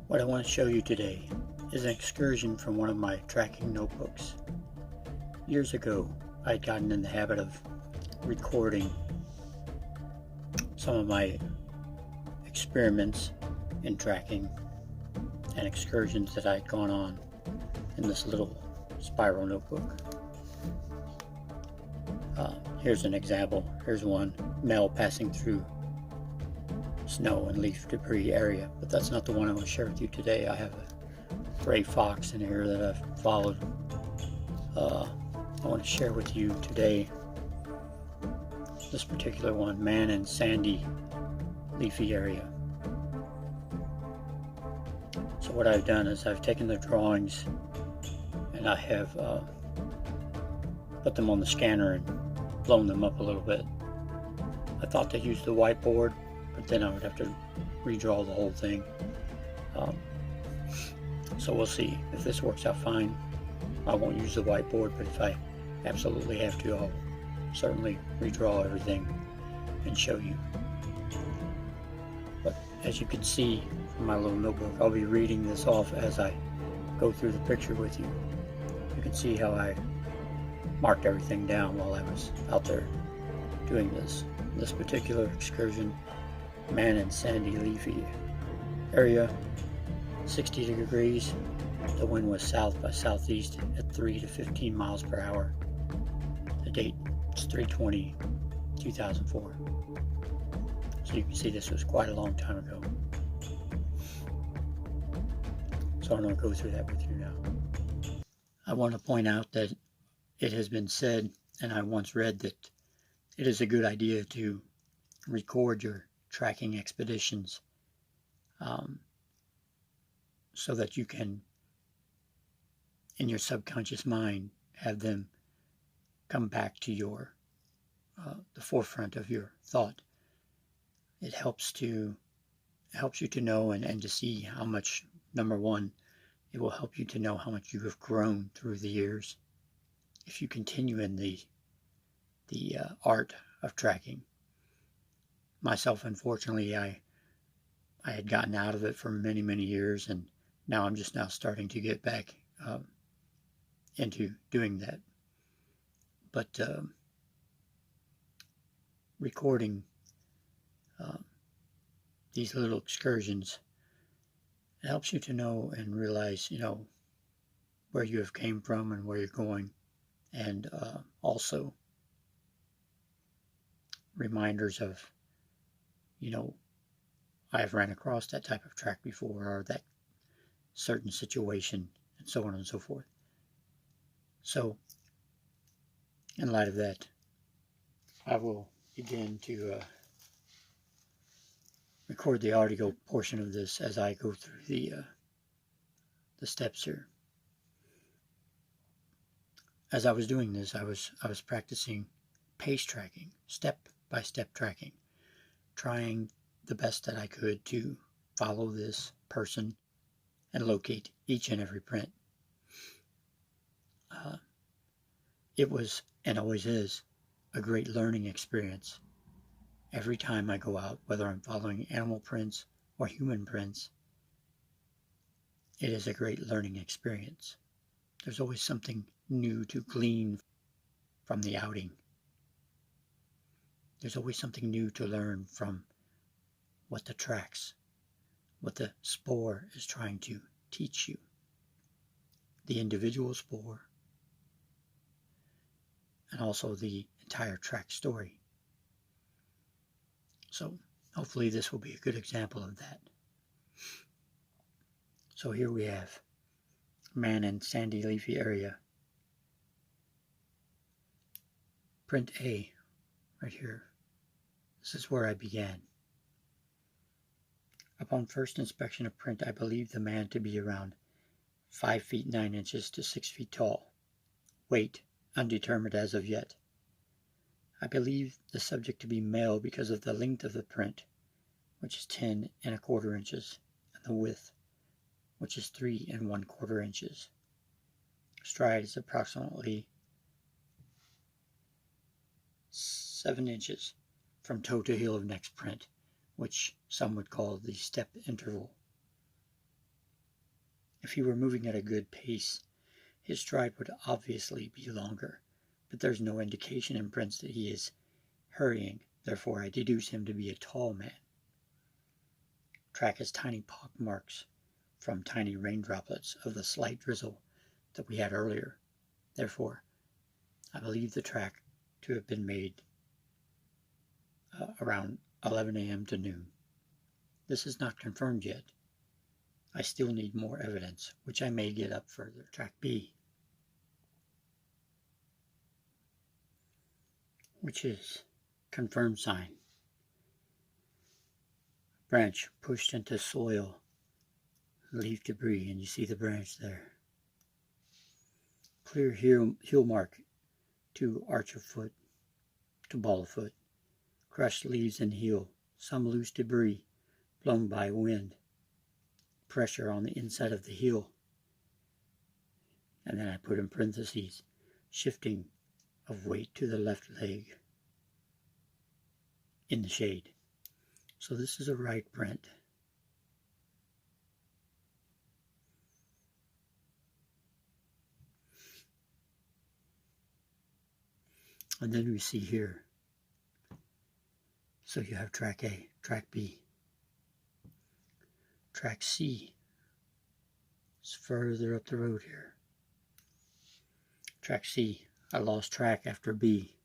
What I want to show you today is an excursion from one of my tracking notebooks. Years ago, I had gotten in the habit of recording some of my experiments in tracking and excursions that I had gone on in this little spiral notebook. Here's an example. Here's one, male passing through snow and leaf debris area, but that's not the one I want to share with you today. I have a gray fox in here that I've followed. I want to share with you today this particular one, man in sandy leafy area. So what I've done is I've taken the drawings and I have put them on the scanner and blown them up a little bit. I thought to use the whiteboard, but then I would have to redraw the whole thing. So we'll see if this works out fine. I won't use the whiteboard, but if I absolutely have to, I'll certainly redraw everything and show you. But as you can see from my little notebook, I'll be reading this off as I go through the picture with you. You can see how I marked everything down while I was out there doing this particular excursion. Man in sandy leafy area, 60 degrees. The wind was south by southeast at 3 to 15 miles per hour. The date is 3/20/2004. So you can see this was quite a long time ago. So I'm going to go through that with you now. I want to point out that it has been said, and I once read, that it is a good idea to record your tracking expeditions so that you can, in your subconscious mind, have them come back to your the forefront of your thought. It helps you to know and to see how much, number one, it will help you to know how much you have grown through the years if you continue in the art of tracking. Myself, unfortunately, I had gotten out of it for many years, and now I'm just now starting to get back into doing that. But recording these little excursions, it helps you to know and realize, where you have came from and where you're going, and also reminders of, I've ran across that type of track before, or that certain situation, and so on and so forth. So, in light of that, I will begin to record the audio portion of this as I go through the steps here. As I was doing this, I was practicing pace tracking, step-by-step tracking, trying the best that I could to follow this person and locate each and every print. It was, and always is, a great learning experience. Every time I go out, whether I'm following animal prints or human prints, it is a great learning experience. There's always something new to glean from the outing. There's always something new to learn from what the tracks, what the spoor is trying to teach you. The individual spoor, and also the entire track story. So hopefully this will be a good example of that. So here we have man in sandy leafy area. Print A, right here. This is where I began. Upon first inspection of print, I believed the man to be around 5 feet 9 inches to 6 feet tall. Weight, undetermined as of yet. I believe the subject to be male because of the length of the print, which is 10 1/4 inches, and the width, which is 3 1/4 inches. Stride is approximately 7 inches from toe to heel of next print, which some would call the step interval. If he were moving at a good pace, his stride would obviously be longer, but there's no indication in prints that he is hurrying. Therefore, I deduce him to be a tall man. Track has tiny pock marks from tiny rain droplets of the slight drizzle that we had earlier. Therefore, I believe the track to have been made around 11 a.m. to noon. This is not confirmed yet. I still need more evidence, which I may get up further. Track B, which is confirmed sign. Branch pushed into soil, leaf debris, and you see the branch there. Clear heel mark to arch of foot, to ball of foot. Crushed leaves and heel, some loose debris blown by wind. Pressure on the inside of the heel. And then I put in parentheses, shifting of weight to the left leg in the shade. So this is a right print. And then we see here. So you have track A, track B. Track C is further up the road here. Track C, I lost track after B.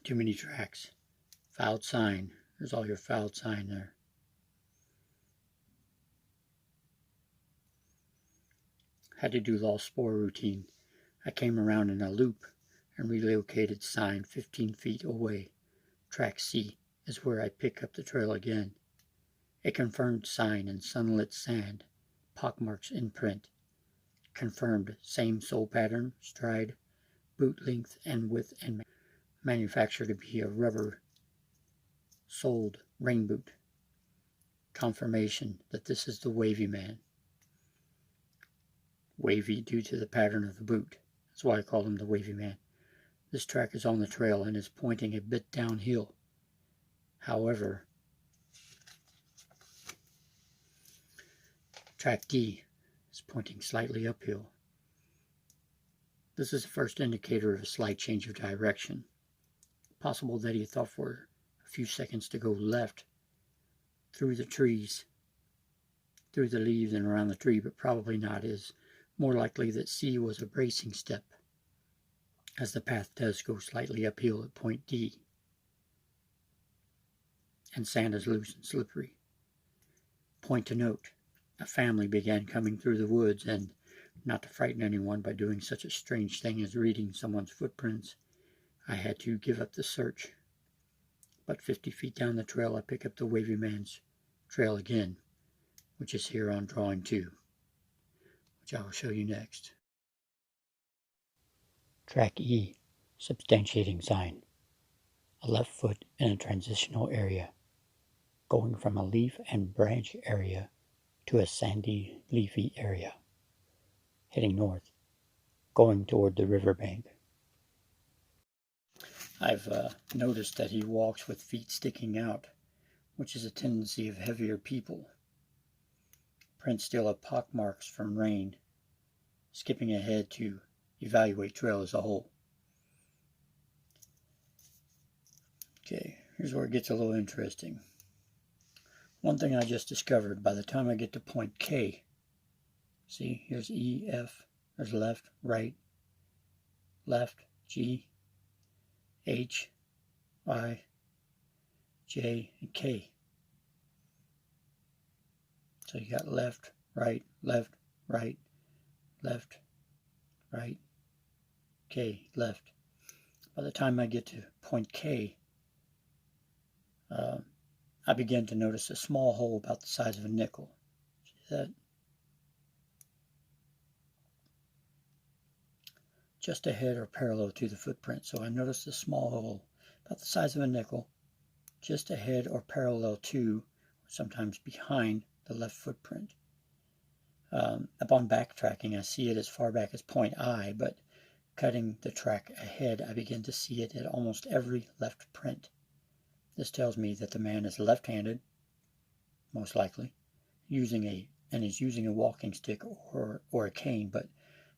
Too many tracks. Fouled sign. There's all your fouled sign there. Had to do lost spoor routine. I came around in a loop and relocated sign 15 feet away. Track C is where I pick up the trail again. A confirmed sign in sunlit sand. Pockmarks in print. Confirmed same sole pattern, stride, boot length and width, and manufactured to be a rubber soled rain boot. Confirmation that this is the Wavy man. Wavy due to the pattern of the boot. That's why I call him the Wavy man. This track is on the trail and is pointing a bit downhill. However, track D is pointing slightly uphill. This is the first indicator of a slight change of direction. Possible that he thought for a few seconds to go left through the trees, through the leaves and around the tree, but probably not. It is more likely that C was a bracing step, as the path does go slightly uphill at point D, and sand is loose and slippery. Point to note, a family began coming through the woods, and not to frighten anyone by doing such a strange thing as reading someone's footprints, I had to give up the search. But 50 feet down the trail, I pick up the Wavy man's trail again, which is here on drawing 2, which I will show you next. Track E, substantiating sign. A left foot in a transitional area, going from a leaf and branch area to a sandy, leafy area, heading north, going toward the riverbank. I've noticed that he walks with feet sticking out, which is a tendency of heavier people. Prints still have pockmarks from rain. Skipping ahead to evaluate trail as a whole. Okay, here's where it gets a little interesting. One thing I just discovered, by the time I get to point K, see, here's E, F, there's left, right, left, G, H, I, J, and K. So you got left, right, left, right, left, right, K, left. By the time I get to point K, I begin to notice a small hole about the size of a nickel. See that? Just ahead or parallel to the footprint. So I noticed a small hole about the size of a nickel, just ahead or parallel to, or sometimes behind, the left footprint. Upon backtracking, I see it as far back as point I, but cutting the track ahead, I begin to see it at almost every left print. This tells me that the man is left-handed, most likely, using a walking stick or a cane, but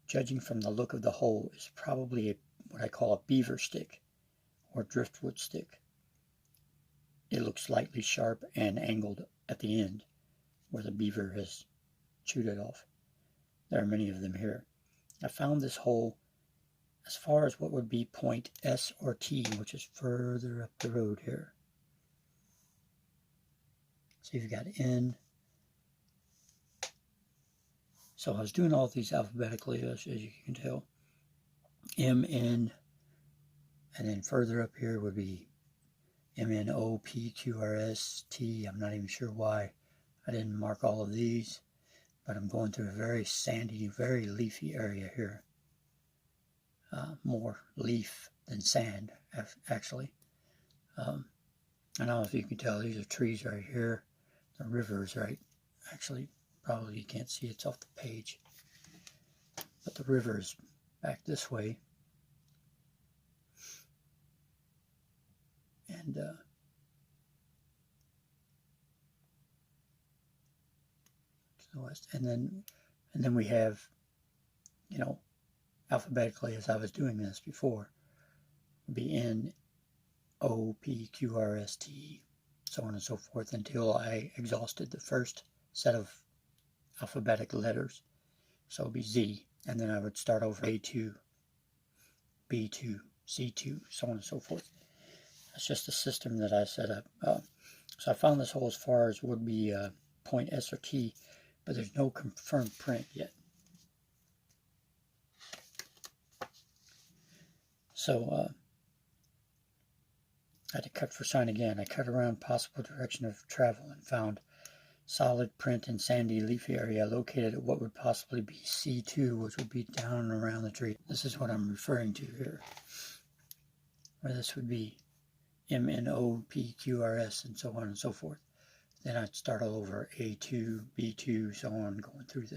judging from the look of the hole, is probably what I call a beaver stick or driftwood stick. It looks slightly sharp and angled at the end where the beaver has chewed it off. There are many of them here. I found this hole as far as what would be point S or T, which is further up the road here. So you've got N. So I was doing all of these alphabetically, as you can tell. M, N, and then further up here would be M, N, O, P, Q, R, S, T. I'm not even sure why I didn't mark all of these, but I'm going through a very sandy, very leafy area here. More leaf than sand, actually. I don't know if you can tell, these are trees right here. The river is right, actually, probably you can't see, it's off the page. But the river is back this way. And to the west. And then we have, you know, alphabetically, as I was doing this before, would be N, O, P, Q, R, S, T, so on and so forth, until I exhausted the first set of alphabetic letters. So it would be Z, and then I would start over A2, B2, C2, so on and so forth. That's just a system that I set up. So I found this hole as far as would be point S or T, but there's no confirmed print yet. So I had to cut for sign again. I cut around possible direction of travel and found solid print in sandy leafy area located at what would possibly be C2, which would be down and around the tree. This is what I'm referring to here, where this would be M, N, O, P, Q, R, S, and so on and so forth. Then I'd start all over A2, B2, so on, going through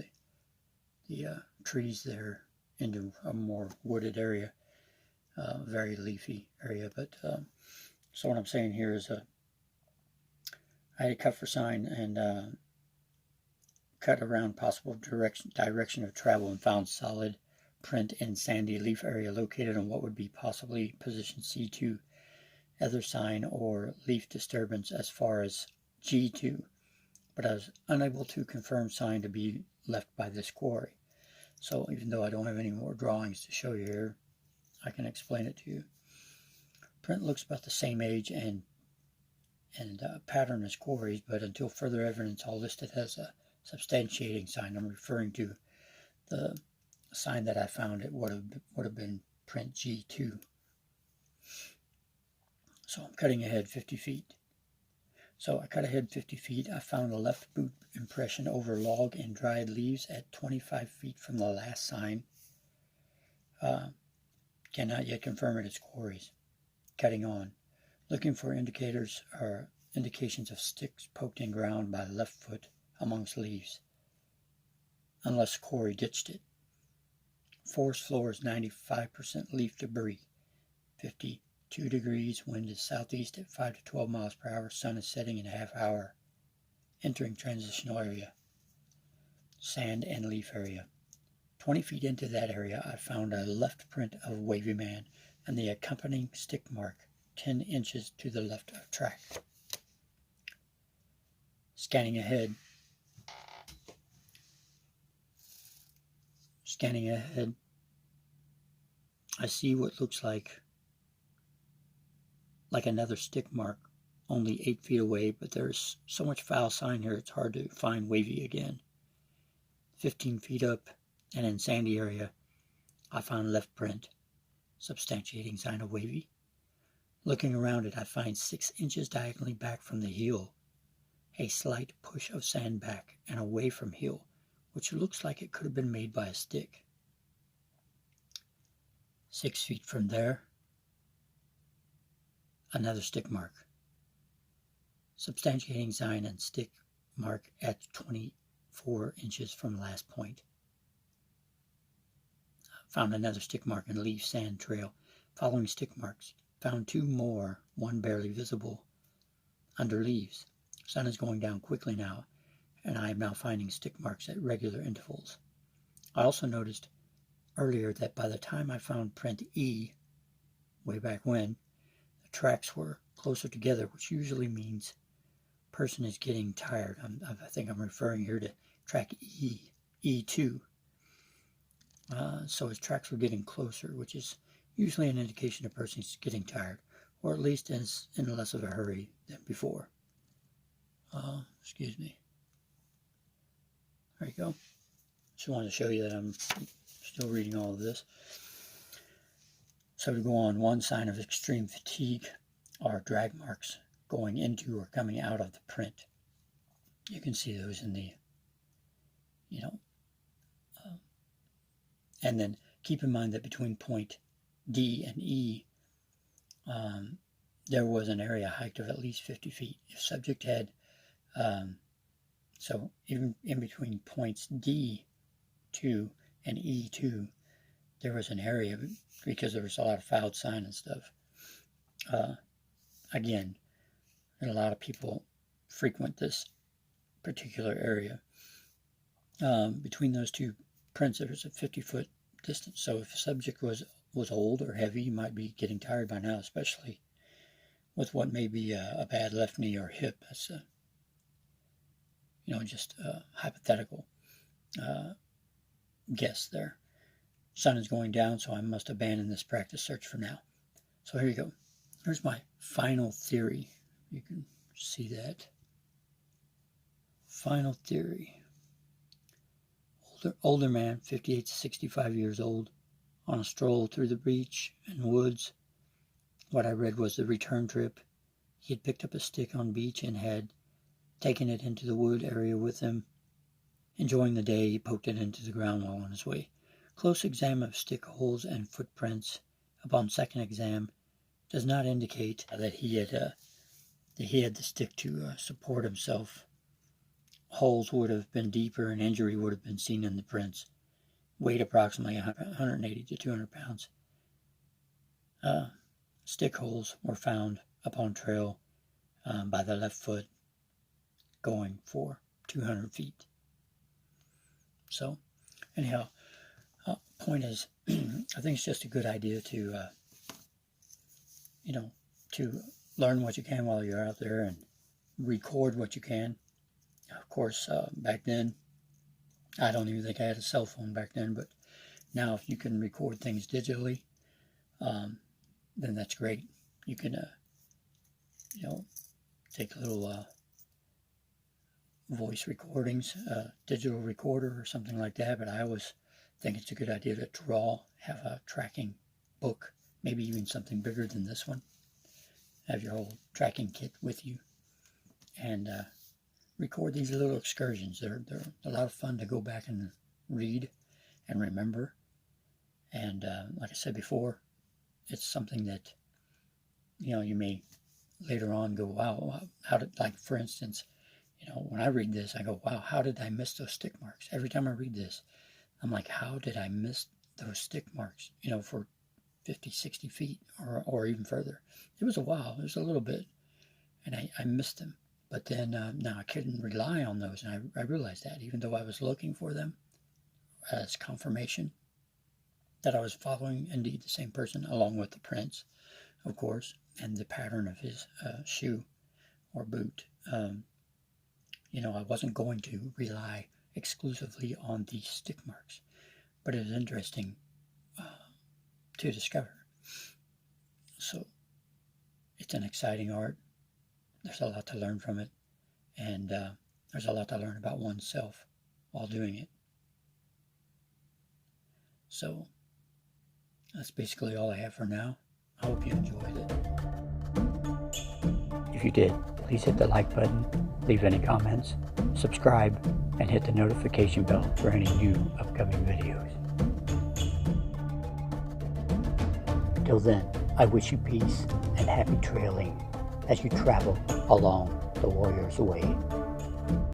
the trees there into a more wooded area, very leafy area. But so what I'm saying here is I had to cut for sign and cut around possible direction of travel and found solid print in sandy leaf area located on what would be possibly position C2, other sign or leaf disturbance as far as G2, but I was unable to confirm sign to be left by this quarry. So even though I don't have any more drawings to show you here, I can explain it to you. Print looks about the same age and pattern as quarries, but until further evidence, all listed as a substantiating sign. I'm referring to the sign that I found. It would have been print G2. So I'm cutting ahead 50 feet. So I cut ahead 50 feet. I found a left boot impression over log and dried leaves at 25 feet from the last sign. Cannot yet confirm it as quarries. Cutting on. Looking for indicators or indications of sticks poked in ground by left foot amongst leaves. Unless quarry ditched it. Forest floor is 95% leaf debris. 52 degrees, wind is southeast at 5 to 12 miles per hour. Sun is setting in a half hour. Entering transitional area. Sand and leaf area. 20 feet into that area, I found a left print of Wavy Man and the accompanying stick mark 10 inches to the left of track. Scanning ahead. Scanning ahead, I see what looks like another stick mark, only 8 feet away, but there's so much foul sign here it's hard to find Wavy again. 15 feet up and in sandy area, I found left print, substantiating sign of Wavy. Looking around it, I find 6 inches diagonally back from the heel, a slight push of sand back and away from heel, which looks like it could have been made by a stick. 6 feet from there, another stick mark. Substantiating sign and stick mark at 24 inches from last point. Found another stick mark and leaf sand trail. Following stick marks, found 2 more, one barely visible, under leaves. Sun is going down quickly now, and I am now finding stick marks at regular intervals. I also noticed earlier that by the time I found print E, way back when, the tracks were closer together, which usually means person is getting tired. I think I'm referring here to track E, E2. So his tracks were getting closer, which is usually an indication a person's getting tired, or at least is in less of a hurry than before. Excuse me. There you go. Just wanted to show you that I'm still reading all of this. So to go on, one sign of extreme fatigue are drag marks going into or coming out of the print. You can see those in the, and then keep in mind that between point D and E, there was an area hiked of at least 50 feet. If subject had, so even in between points D2 and E2, there was an area, because there was a lot of fouled sign and stuff. Again, and a lot of people frequent this particular area. Between those two prints, there was a 50-foot distance. So if the subject was old or heavy, you might be getting tired by now, especially with what may be a bad left knee or hip. That's just a hypothetical guess there. Sun is going down, so I must abandon this practice search for now. So here you go. Here's my final theory. You can see that. Final theory. Older man, 58 to 65 years old, on a stroll through the beach and woods. What I read was the return trip. He had picked up a stick on beach and had taken it into the wood area with him. Enjoying the day, he poked it into the ground while on his way. Close exam of stick holes and footprints upon second exam does not indicate that he had the stick to support himself. Holes would have been deeper and injury would have been seen in the prints. Weight approximately 180 to 200 pounds. Stick holes were found upon trail by the left foot going for 200 feet. So, anyhow, point is, I think it's just a good idea to, to learn what you can while you're out there and record what you can. Of course, back then, I don't even think I had a cell phone back then, but now if you can record things digitally, then that's great. You can, take little voice recordings, digital recorder or something like that, but I always think it's a good idea to have a tracking book, maybe even something bigger than this one. Have your whole tracking kit with you, and record these little excursions. They're a lot of fun to go back and read and remember. And like I said before, it's something that, you may later on go, wow, how did, like for instance, when I read this, I go, wow, how did I miss those stick marks? Every time I read this, I'm like, how did I miss those stick marks, for 50, 60 feet or even further? It was a while, it was a little bit, and I missed them. But then now I couldn't rely on those, and I realized that, even though I was looking for them as confirmation that I was following indeed the same person, along with the prints, of course, and the pattern of his shoe or boot. I wasn't going to rely exclusively on these stick marks, but it was interesting to discover. So it's an exciting art. There's a lot to learn from it, and there's a lot to learn about oneself while doing it. So that's basically all I have for now. I hope you enjoyed it. If you did, please hit the like button, leave any comments, subscribe, and hit the notification bell for any new upcoming videos. Till then, I wish you peace and happy trailing as you travel along the warrior's way.